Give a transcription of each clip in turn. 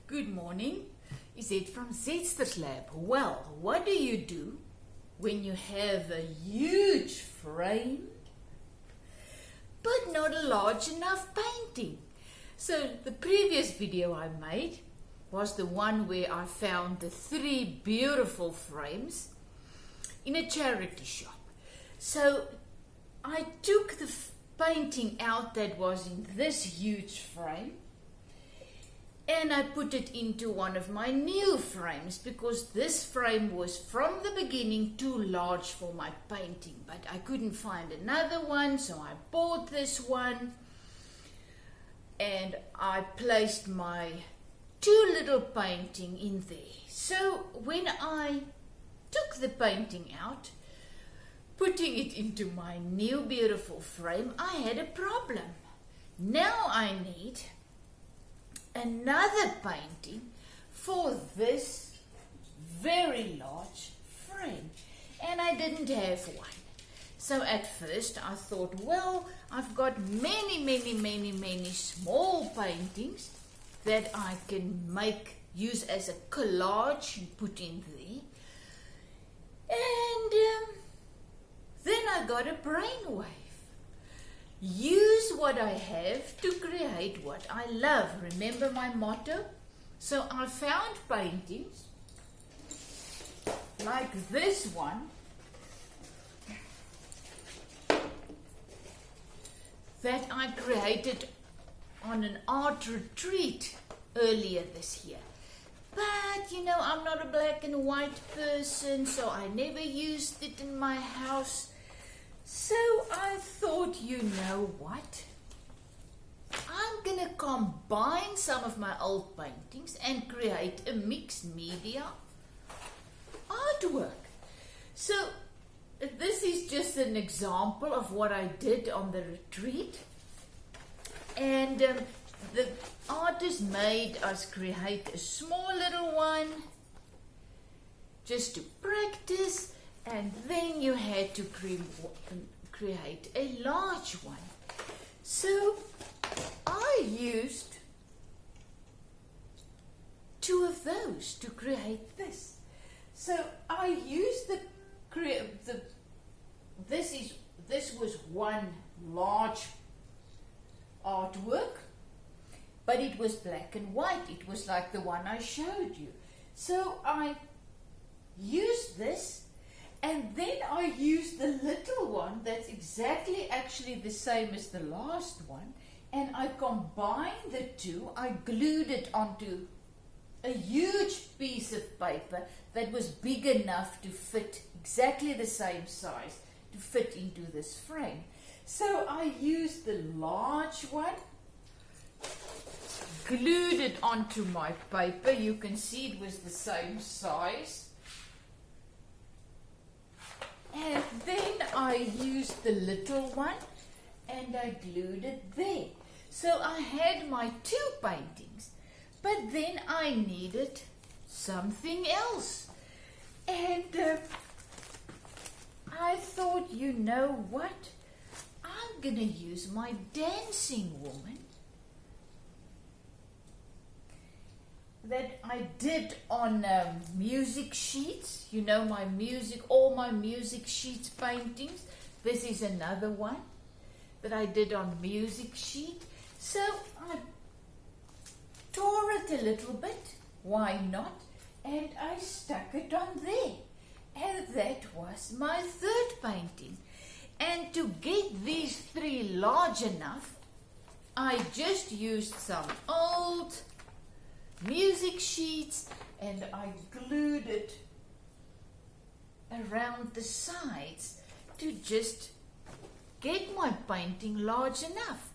Good morning. Izet from Zetster's Lab. Well, what do you do when you have a huge frame but not a large enough painting? So the previous video I made was the one where I found the 3 beautiful frames in a charity shop. So I took the painting out that was in this huge frame and I put it into one of my new frames because this frame was from the beginning too large for my painting, but I couldn't find another one, so I bought this one and I placed my 2 little painting in there. So when I took the painting out, putting it into my new beautiful frame, I had a problem. Now I need another painting for this very large frame, and I didn't have one. So at first I thought, well, I've got many small paintings that I can use as a collage and put in there. And then I got a brainwave. Use what I have to create what I love. Remember my motto? So I found paintings like this one that I created on an art retreat earlier this year. But you know, I'm not a black and white person, so I never used it in my house. So I thought, you know what? I'm gonna combine some of my old paintings and create a mixed media artwork. So this is just an example of what I did on the retreat. And the artist made us create a small little one just to practice. And then you had to create a large one. So I used 2 of those to create this. So I used this was one large artwork, but it was black and white. It was like the one I showed you. So I used this. And then I used the little one that's exactly actually the same as the last one, and I combined the 2. I glued it onto a huge piece of paper that was big enough to fit, exactly the same size, to fit into this frame. So I used the large one, glued it onto my paper. You can see it was the same size. And then I used the little one and I glued it there. So I had my 2 paintings, but then I needed something else. And I thought, you know what? I'm going to use my dancing woman that I did on music sheets. You know, all my music sheets paintings. This is another one that I did on music sheet. So I tore it a little bit, why not? And I stuck it on there. And that was my 3rd painting. And to get these 3 large enough, I just used some old music sheets and I glued it around the sides to just get my painting large enough.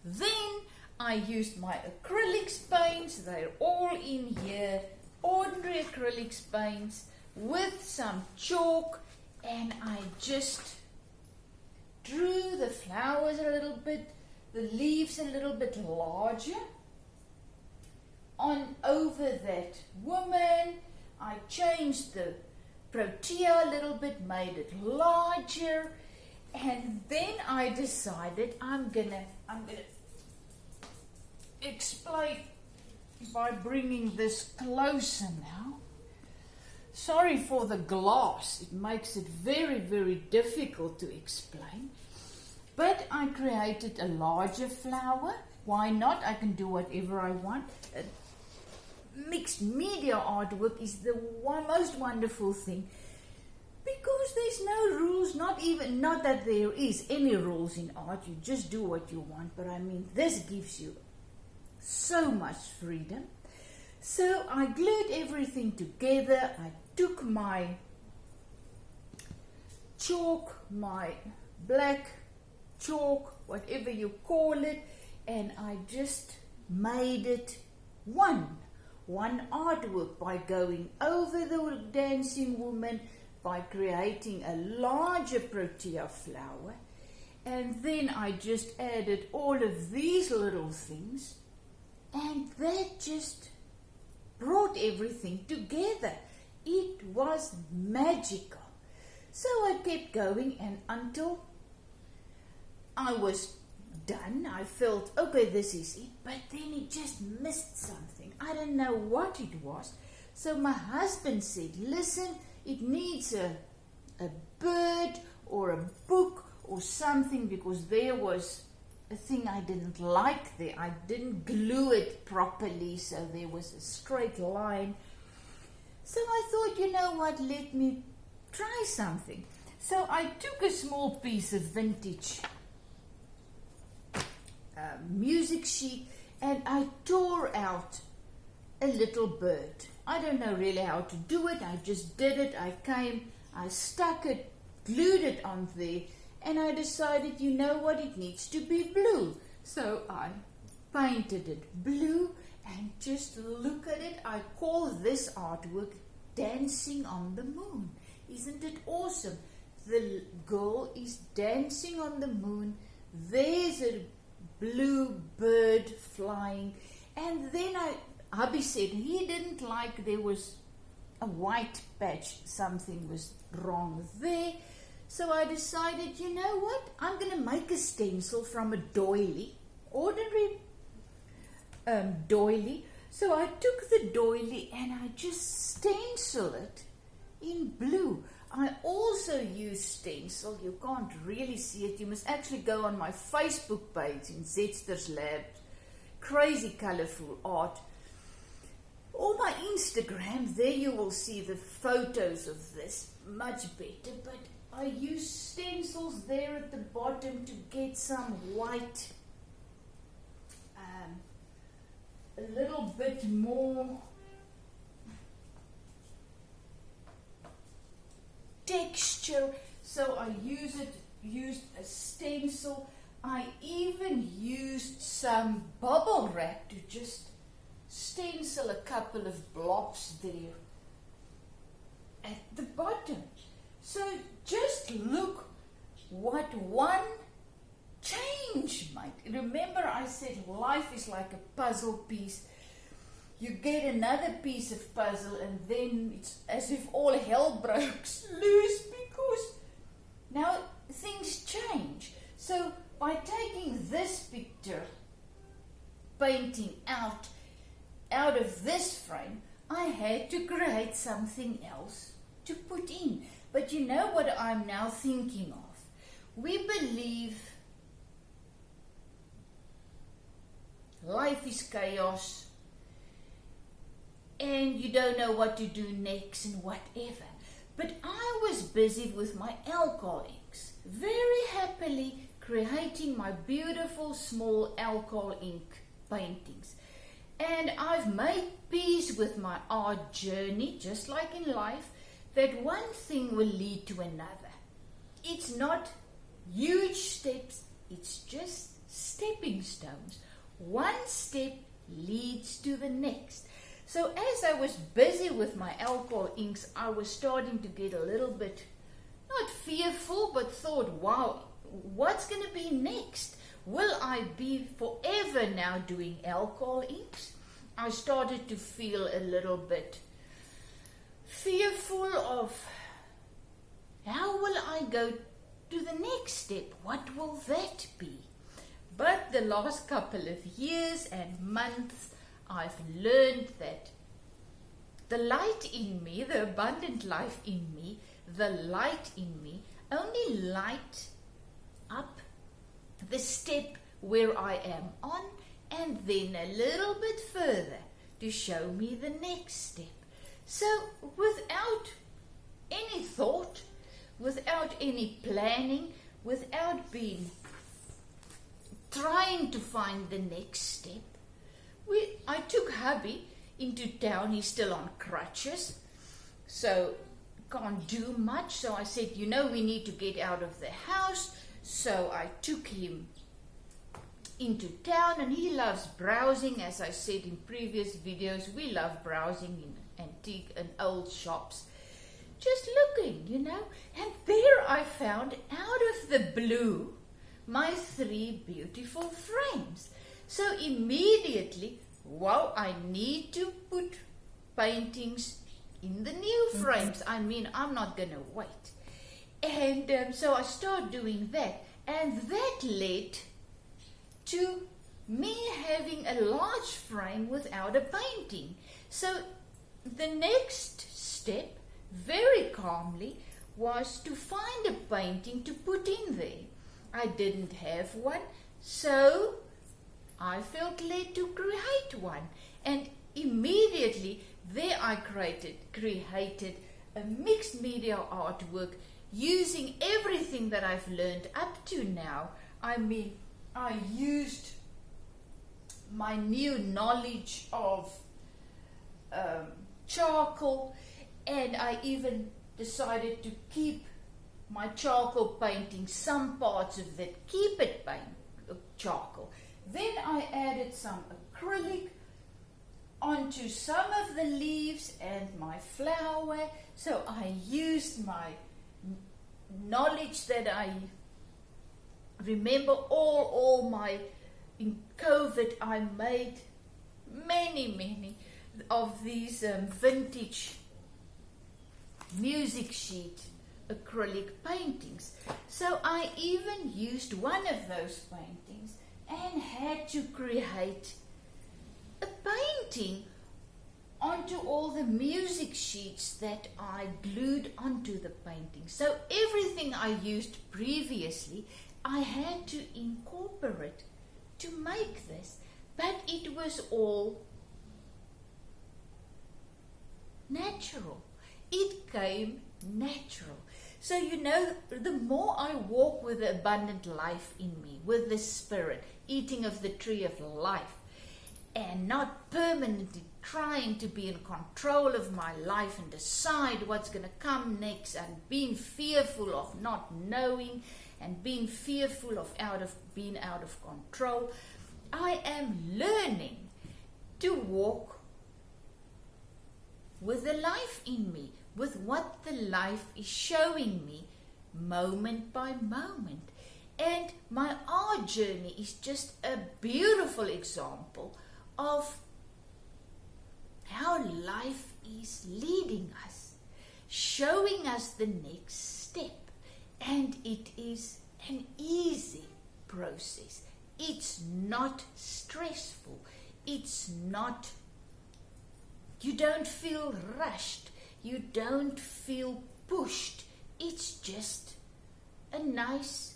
Then I used my acrylics paints. They're all in here, ordinary acrylics paints with some chalk, and I just drew the flowers a little bit, the leaves a little bit larger on over that woman. I changed the protea a little bit, made it larger, and then I decided I'm gonna explain by bringing this closer now. Sorry for the glass, it makes it very, very difficult to explain. But I created a larger flower. Why not? I can do whatever I want. Mixed media artwork is the most wonderful thing, because there's no rules, not that there is any rules in art. You just do what you want, but I mean, this gives you so much freedom. So I glued everything together. I took my chalk, my black chalk, whatever you call it, and I just made it one artwork by going over the dancing woman, by creating a larger protea flower, and then I just added all of these little things, and that just brought everything together. It was magical. So I kept going, and until I was done, I felt, okay, this is it, but then it just missed something. I don't know what it was. So my husband said, listen, it needs a bird or a book or something, because there was a thing I didn't like there. I didn't glue it properly, so there was a straight line. So I thought, you know what, let me try something. So I took a small piece of vintage music sheet, and I tore out a little bird. I don't know really how to do it. I just did it. I stuck it, glued it on there, and I decided, you know what, it needs to be blue. So I painted it blue, and just look at it. I call this artwork Dancing on the Moon. Isn't it awesome? The girl is dancing on the moon. There's a blue bird flying, and then hubby said he didn't like there was a white patch, something was wrong there. So I decided, you know what, I'm going to make a stencil from a doily, ordinary doily. So I took the doily and I just stenciled it in blue. I also use stencil. You can't really see it. You must actually go on my Facebook page in Zetster's Lab. Crazy colorful art. Or my Instagram. There you will see the photos of this much better. But I use stencils there at the bottom to get some white. A little bit more texture, so I used a stencil. I even used some bubble wrap to just stencil a couple of blobs there at the bottom. So just look what one change made. Remember I said life is like a puzzle piece. You get another piece of puzzle, and then it's as if all hell breaks loose, because now things change. So by taking this picture, painting out of this frame, I had to create something else to put in. But you know what I'm now thinking of? We believe life is chaos, and you don't know what to do next and whatever. But I was busy with my alcohol inks, very happily creating my beautiful small alcohol ink paintings. And I've made peace with my art journey, just like in life, that one thing will lead to another. It's not huge steps, it's just stepping stones. One step leads to the next. So as I was busy with my alcohol inks, I was starting to get a little bit, not fearful, but thought, wow, what's going to be next? Will I be forever now doing alcohol inks? I started to feel a little bit fearful of how will I go to the next step? What will that be? But the last couple of years and months, I've learned that the light in me, the abundant life in me, the light in me only light up the step where I am on, and then a little bit further to show me the next step. So without any thought, without any planning, without trying to find the next step, I took hubby into town. He's still on crutches, so can't do much. So I said, we need to get out of the house. So I took him into town, and he loves browsing. As I said in previous videos, we love browsing in antique and old shops, just looking, and there I found, out of the blue, my 3 beautiful frames. So immediately, I need to put paintings in the new frames. I'm not going to wait. And so I started doing that, and that led to me having a large frame without a painting. So the next step, very calmly, was to find a painting to put in there. I didn't have one, so I felt led to create one. And immediately there I created a mixed media artwork using everything that I've learned up to now. I used my new knowledge of charcoal, and I even decided to keep my charcoal painting, some parts of that, keep it charcoal. Then I added some acrylic onto some of the leaves and my flower. So I used my knowledge that I remember all my, in COVID, I made many of these vintage music sheet acrylic paintings. So I even used one of those paintings and had to create a painting onto all the music sheets that I glued onto the painting. So everything I used previously, I had to incorporate to make this, but it was all natural. It came natural. So the more I walk with the abundant life in me, with the Spirit, eating of the tree of life, and not permanently trying to be in control of my life and decide what's going to come next, and being fearful of not knowing, and being fearful of being out of control, I am learning to walk with the life in me, with what the life is showing me moment by moment. And my art journey is just a beautiful example of how life is leading us, showing us the next step. And it is an easy process. It's not stressful. You don't feel rushed. You don't feel pushed. It's just a nice,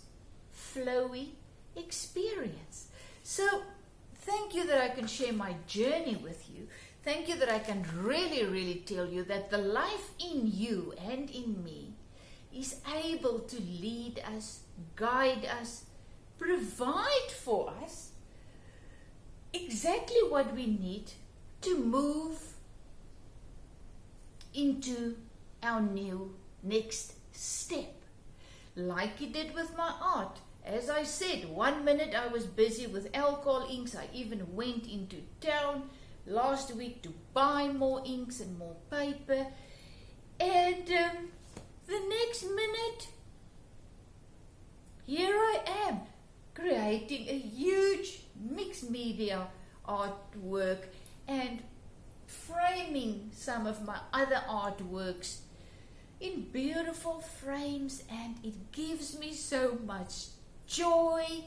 flowy experience. So thank you that I can share my journey with you. Thank you that I can really tell you that the life in you and in me is able to lead us, guide us, provide for us exactly what we need to move into our new next step. Like it did with my art. As I said, 1 minute I was busy with alcohol inks. I even went into town last week to buy more inks and more paper. And the next minute, here I am, creating a huge mixed media artwork and framing some of my other artworks in beautiful frames, and it gives me so much joy.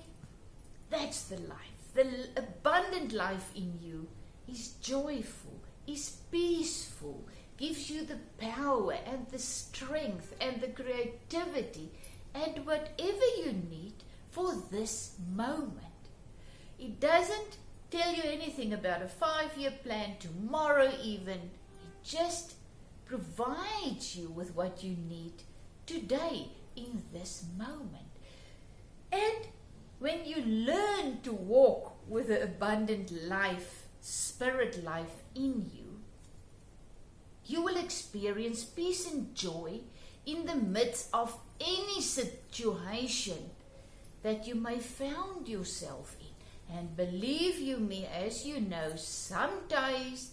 That's the life. The abundant life in you is joyful, is peaceful, gives you the power and the strength and the creativity and whatever you need for this moment. It doesn't tell you anything about a 5-year plan tomorrow even. It just provides you with what you need today in this moment. And when you learn to walk with an abundant life, spirit life in you, you will experience peace and joy in the midst of any situation that you may find yourself in. And believe you me, as you know, sometimes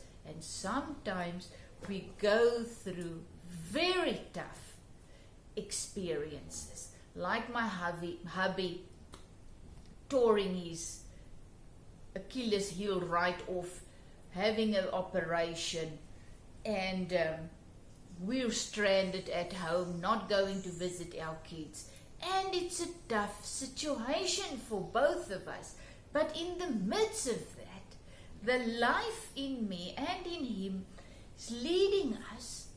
we go through very tough experiences. Like my hubby tearing his Achilles heel right off, having an operation, and we're stranded at home, not going to visit our kids. And it's a tough situation for both of us. But in the midst of that, the life in me and in him is leading us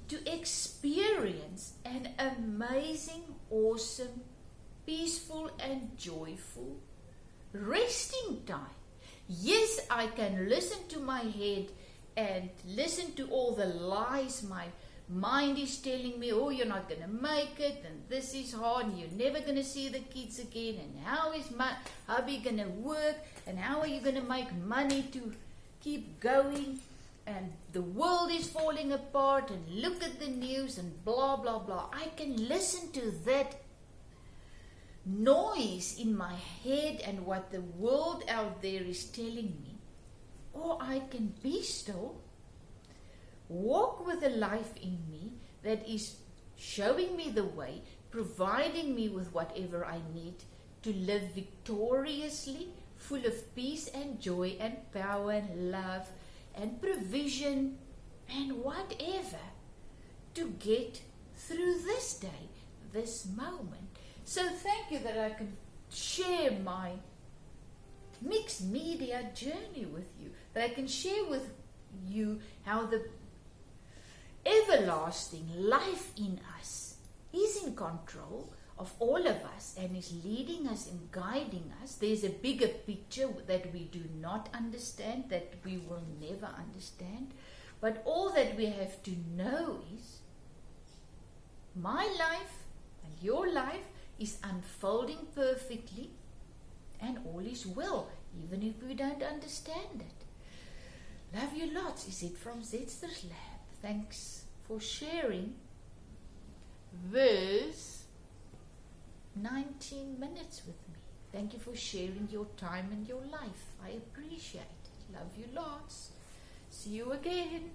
to experience an amazing, awesome, peaceful and joyful resting time. Yes, I can listen to my head and listen to all the lies my mind is telling me. Oh, you're not going to make it, and this is hard, and you're never going to see the kids again, and how is my hubby going to work, and how are you going to make money to keep going, and the world is falling apart, and look at the news, and blah, blah, blah. I can listen to that noise in my head and what the world out there is telling me, or I can be still, walk with a life in me that is showing me the way, providing me with whatever I need to live victoriously, full of peace and joy and power and love and provision and whatever, to get through this day, this moment. So thank you that I can share my mixed media journey with you, that I can share with you how the everlasting life in us is in control of all of us and is leading us and guiding us. There's a bigger picture that we do not understand, that we will never understand. But all that we have to know is my life and your life is unfolding perfectly, and all is well, even if we don't understand it. Love you lots. Is it from Zetster's Lab? Thanks for sharing this 19 minutes with me. Thank you for sharing your time and your life. I appreciate it. Love you lots. See you again.